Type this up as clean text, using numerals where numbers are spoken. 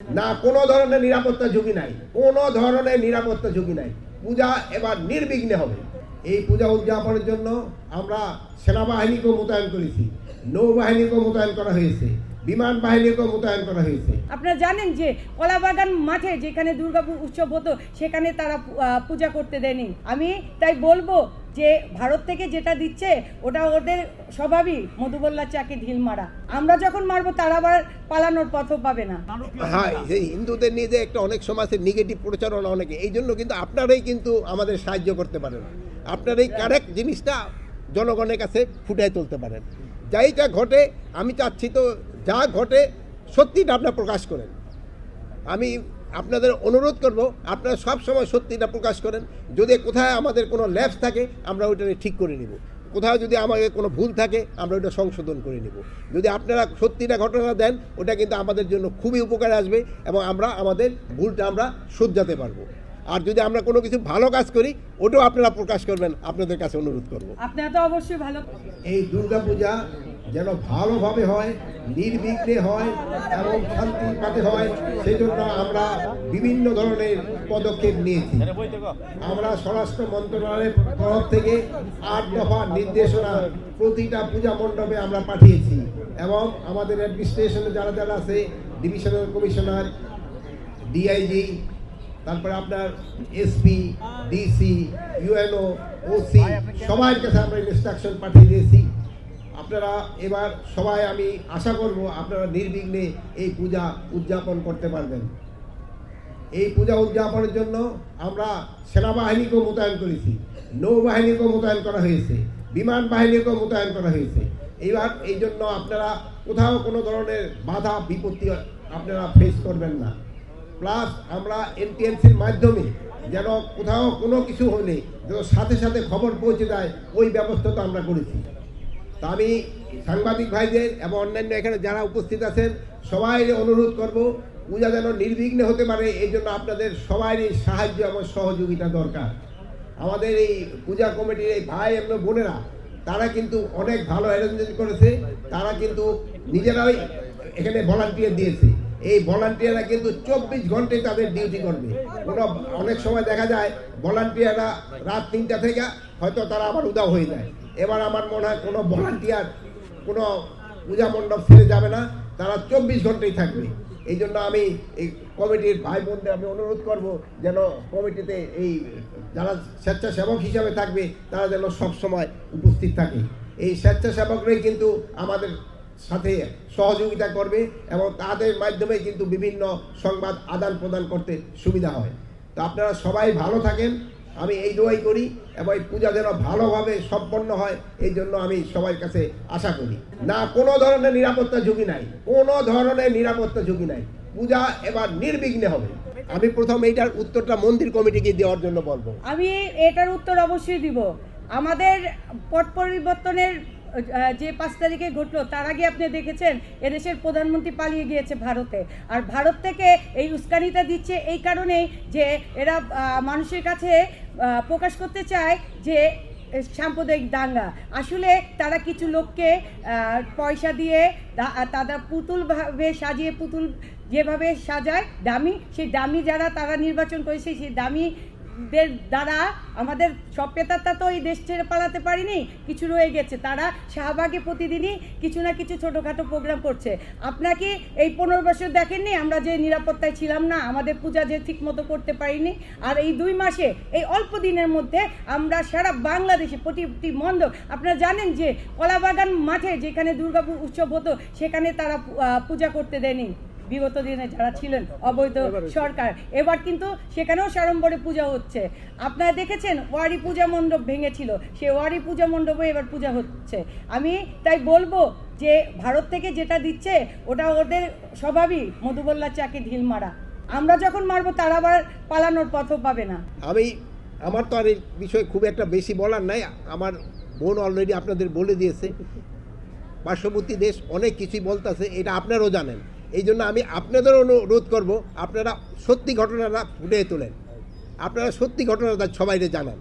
না কোনো ধরনের নিরাপত্তা ঝুঁকি নাই, কোনো ধরনের নিরাপত্তা ঝুঁকি নাই। পূজা এবার নির্বিঘ্নে হবে। এই পূজা উদযাপনের জন্য আমরা সেনাবাহিনীকেও মোতায়েন করেছি, নৌবাহিনীকেও মোতায়েন করা হয়েছে, বিমান বাহিনীকেও মোতায়েন করা হয়েছে। আপনারা জানেন যে কলাবাগান মাঠে যেখানে দুর্গা উৎসব হতো সেখানে তারা পূজা করতে দেয়নি। আমি তাই বলবো যে ভারত থেকে যেটা দিচ্ছে ওটা ওদের স্বভাবই মধুবল্লা চাকে ঢিল মারা। আমরা যখন মারবো তারা আবার পালানোর পথও পাবে না। হ্যাঁ, এই হিন্দুদের নিয়ে যে একটা অনেক সময় নেগেটিভ প্রচারণা অনেকে, এই জন্য কিন্তু আপনারাই কিন্তু আমাদের সাহায্য করতে পারেন। আপনারাই কারেক্ট জিনিসটা জনগণের কাছে ফুটিয়ে তুলতে পারেন। যাইটা ঘটে, আমি চাচ্ছি তো যা ঘটে সত্যিটা আপনারা প্রকাশ করেন। আমি আপনাদের অনুরোধ করব আপনারা সব সময় সত্যিটা প্রকাশ করেন। যদি কোথায় আমাদের কোনো ল্যাপস থাকে আমরা ওইটা ঠিক করে নিব, কোথাও যদি আমাদের কোনো ভুল থাকে আমরা ওইটা সংশোধন করে নিব। যদি আপনারা সত্যিটা ঘটনা দেন ওটা কিন্তু আমাদের জন্য খুবই উপকারে আসবে এবং আমরা আমাদের ভুলটা আমরা শুধরাতে পারবো। আর যদি আমরা কোনো কিছু ভালো কাজ করি ওটাও আপনারা প্রকাশ করবেন, আপনাদের কাছে অনুরোধ করব। আপনারা তো অবশ্যই ভালো। এই দুর্গা পূজা যেন ভালোভাবে হয়, নির্বিঘ্নে হয় এবং শান্তির পাতে হয়, সেই জন্য আমরা বিভিন্ন ধরনের পদক্ষেপ নিয়েছি। আমরা স্বরাষ্ট্র মন্ত্রণালয়ের তরফ থেকে 8 দফা নির্দেশনা প্রতিটা পূজা মণ্ডপে আমরা পাঠিয়েছি এবং আমাদের অ্যাডমিনিস্ট্রেশনে যারা যারা আছে, ডিভিশনাল কমিশনার, ডিআইজি, তারপরে আপনার এসপি, ডিসি, ইউএনও, ওসি সবার কাছে আমরা ইনস্ট্রাকশন পাঠিয়ে দিয়েছি। আপনারা এবার সবাই, আমি আশা করব আপনারা নির্বিঘ্নে এই পূজা উদযাপন করতে পারবেন। এই পূজা উদযাপনের জন্য আমরা সেনাবাহিনীকেও মোতায়েন করেছি, নৌবাহিনীকেও মোতায়েন করা হয়েছে, বিমান বাহিনীকেও মোতায়েন করা হয়েছে। এইবার এই জন্য আপনারা কোথাও কোনো ধরনের বাধা বিপত্তি আপনারা ফেস করবেন না। প্লাস আমরা এনটিএনসির মাধ্যমে যেন কোথাও কোনো কিছু হলে যেন সাথে সাথে খবর পৌঁছে যায়, ওই ব্যবস্থা তো আমরা করেছি। তা আমি সাংবাদিক ভাইদের এবং অন্যান্য এখানে যারা উপস্থিত আছেন সবাই অনুরোধ করব পূজা যেন নির্বিঘ্নে হতে পারে, এই জন্য আপনাদের সবারই সাহায্য এবং সহযোগিতা দরকার। আমাদের এই পূজা কমিটির এই ভাই এবং বোনেরা তারা কিন্তু অনেক ভালো অ্যারেঞ্জমেন্ট করেছে। তারা কিন্তু নিজেরাই এখানে ভলান্টিয়ার দিয়েছে। এই ভলান্টিয়াররা কিন্তু 24 ঘন্টায় তাদের ডিউটি করবে। অনেক সময় দেখা যায় ভলান্টিয়াররা রাত 3টা থেকে হয়তো তারা আবার উধাও হয়ে যায়। এবার আমার মনে হয় কোনো ভলান্টিয়ার কোনো পূজা মণ্ডপ ছেড়ে যাবে না, তারা 24 ঘন্টাই থাকবে। এই জন্য আমি এই কমিটির ভাই বোনদের আমি অনুরোধ করব যেন কমিটিতে এই যারা স্বেচ্ছাসেবক হিসাবে থাকবে তারা যেন সবসময় উপস্থিত থাকে। এই স্বেচ্ছাসেবকরাই কিন্তু আমাদের সাথে সহযোগিতা করবে এবং তাদের মাধ্যমে কিন্তু বিভিন্ন সংবাদ আদান প্রদান করতে সুবিধা হয়। তো আপনারা সবাই ভালো থাকেন, আমি এই দোয়াই করি এবং এই পূজা যেন ভালোভাবে সম্পন্ন হয় এই জন্য আমি সবার কাছে আশা করি। না কোনো ধরনের নিরাপত্তা ঝুঁকি নাই, কোনো ধরনের নিরাপত্তা ঝুঁকি নাই। পূজা এবার নির্বিঘ্নে হবে। আমি প্রথম এইটার উত্তরটা মন্দির কমিটিকে দেওয়ার জন্য বলবো। আমি এটার উত্তর অবশ্যই দিব। আমাদের পট পরিবর্তনের যে 5 তারিখে ঘটলো তার আগে আপনি দেখেছেন এদেশের প্রধানমন্ত্রী পালিয়ে গিয়েছে ভারতে। আর ভারত থেকে এই উস্কানিটা দিচ্ছে এই কারণেই যে এরা মানুষের কাছে প্রকাশ করতে চায় যে সাম্প্রদায়িক দাঙ্গা। আসলে তারা কিছু লোককে পয়সা দিয়ে তারা পুতুলভাবে সাজিয়ে, পুতুল যেভাবে সাজায় দামি, সেই দামি যারা তারা নির্বাচন করেছে সেই দামি দের দ্বারা আমাদের সব পেতারটা তো এই দেশ ছেড়ে পালাতে পারিনি, কিছু রয়ে গেছে। তারা শাহবাগে প্রতিদিনই কিছু না কিছু ছোটোখাটো প্রোগ্রাম করছে। আপনাকে এই 15 বছর দেখেননি আমরা যে নিরাপত্তায় ছিলাম না, আমাদের পূজা যে ঠিক মতো করতে পারিনি। আর এই 2 মাসে, এই অল্প দিনের মধ্যে আমরা সারা বাংলাদেশে প্রতিটি মণ্ডপ, আপনারা জানেন যে কলাবাগান মাঠে যেখানে দুর্গা উৎসব হতো সেখানে তারা পূজা করতে দেয়নি বিগত দিনে যারা ছিলেন অবৈধ সরকার। এবার কিন্তু সেখানেও সাড়ম্বরে পূজা হচ্ছে। আপনারা দেখেছেন ওয়ারি পূজা মণ্ডপ ভেঙেছিল, সে ওয়ারি পূজা মণ্ডপে এবার পূজা হচ্ছে। আমি তাই বলবো যে ভারত থেকে যেটা দিচ্ছে ওটা ওদের স্বভাবই মধুবল্লা চাকে ঢিল মারা। আমরা যখন মারবো তারা আবার পালানোর পথও পাবে না। আমার তো আর এই বিষয়ে খুব একটা বেশি বলার নাই। আমার বোন অলরেডি আপনাদের বলে দিয়েছে। পার্শ্ববর্তী দেশ অনেক কিছুই বলতেছে, এটা আপনারাও জানেন। এই জন্য আমি আপনাদের অনুরোধ করব আপনারা সত্যি ঘটনাটা ফুটিয়ে তোলেন, আপনারা সত্যি ঘটনাটা সবাইকে জানান।